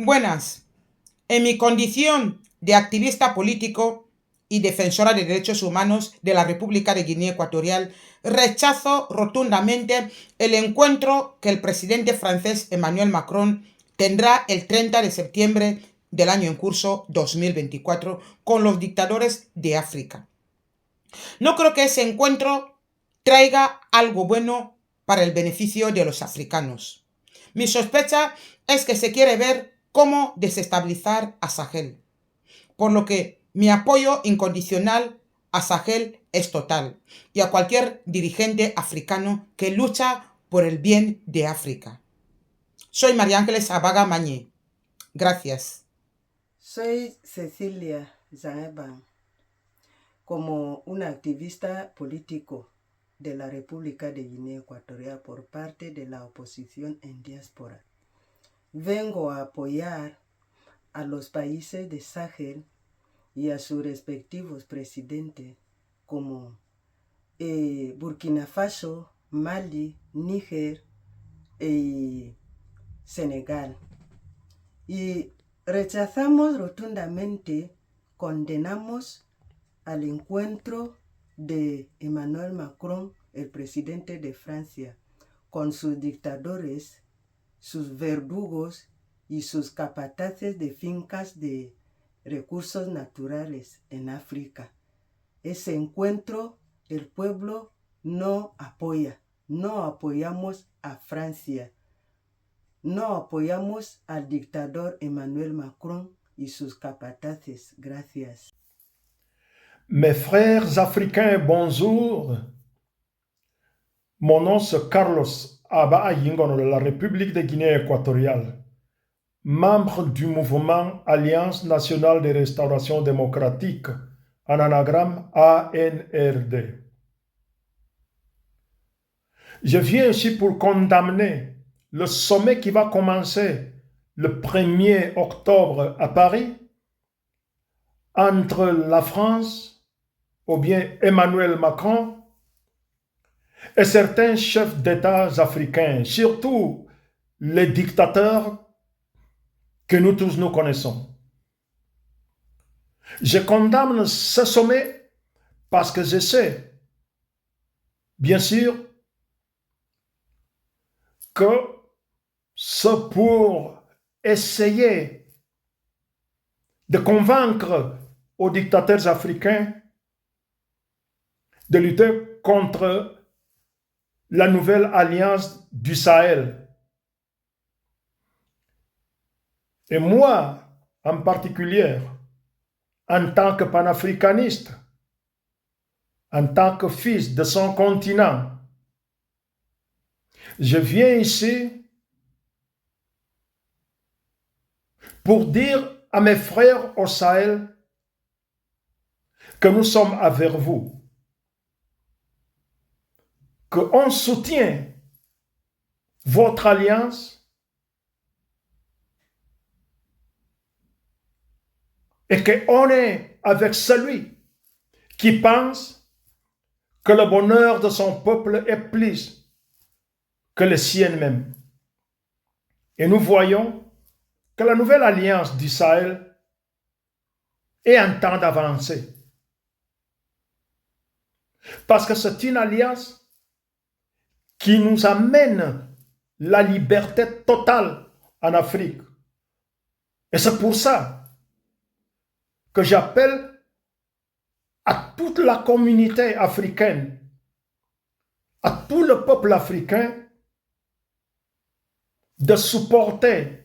Buenas. En mi condición de activista político y defensora de derechos humanos de la República de Guinea Ecuatorial, rechazo rotundamente el encuentro que el presidente francés Emmanuel Macron tendrá el 30 de septiembre del año en curso 2024 con los dictadores de África. No creo que ese encuentro traiga algo bueno para el beneficio de los africanos. Mi sospecha es que se quiere ver cómo desestabilizar a Sahel, por lo que mi apoyo incondicional a Sahel es total y a cualquier dirigente africano que lucha por el bien de África. Soy María Ángeles Abaga Mañé. Gracias. Soy Cecilia Zaeban, como una activista político de la República de Guinea Ecuatorial por parte de la oposición en diáspora. Vengo a apoyar a los países de Sahel y a sus respectivos presidentes como Burkina Faso, Mali, Níger y Senegal. Y rechazamos rotundamente, condenamos al encuentro de Emmanuel Macron, el presidente de Francia, con sus dictadores, sus verdugos y sus capataces de fincas de recursos naturales en África. Ese encuentro el pueblo no apoya, no apoyamos a Francia. No apoyamos al dictador Emmanuel Macron y sus capataces. Gracias. Mes frères africains, bonjour. Mon nom c'est Carlos Aba Ayingono de la République de Guinée équatoriale, membre du mouvement Alliance nationale de restauration démocratique, en anagramme ANRD. Je viens ici pour condamner le sommet qui va commencer le 1er octobre à Paris entre la France, ou bien Emmanuel Macron, et certains chefs d'État africains, surtout les dictateurs que nous tous nous connaissons. Je condamne ce sommet parce que je sais, bien sûr, que c'est pour essayer de convaincre aux dictateurs africains de lutter contre la nouvelle alliance du Sahel. Et moi, en particulier, en tant que panafricaniste, en tant que fils de son continent, je viens ici pour dire à mes frères au Sahel que nous sommes avec vous, qu'on soutient votre alliance et qu'on est avec celui qui pense que le bonheur de son peuple est plus que le sien même. Et nous voyons que la nouvelle alliance du Sahel est en train d'avancer. Parce que c'est une alliance qui nous amène la liberté totale en Afrique. Et c'est pour ça que j'appelle à toute la communauté africaine, à tout le peuple africain, de supporter,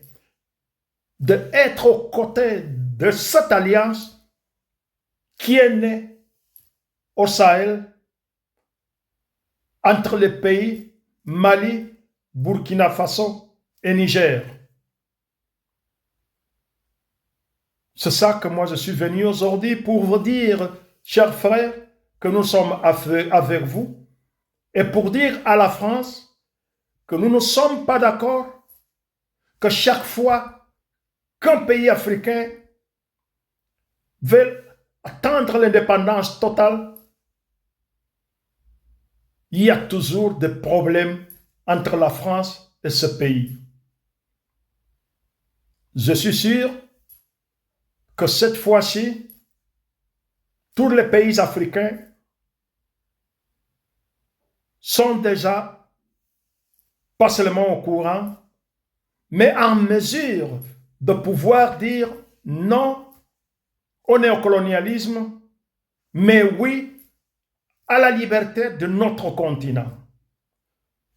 d'être aux côtés de cette alliance qui est née au Sahel entre les pays Mali, Burkina Faso et Niger. C'est ça que moi je suis venu aujourd'hui pour vous dire, chers frères, que nous sommes avec vous et pour dire à la France que nous ne sommes pas d'accord que chaque fois qu'un pays africain veut atteindre l'indépendance totale, il y a toujours des problèmes entre la France et ce pays. je suis sûr que cette fois-ci, tous les pays africains sont déjà pas seulement au courant, mais en mesure de pouvoir dire non au néocolonialisme, mais oui à la liberté de notre continent.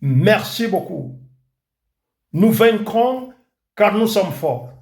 Merci beaucoup. Nous vaincrons car nous sommes forts.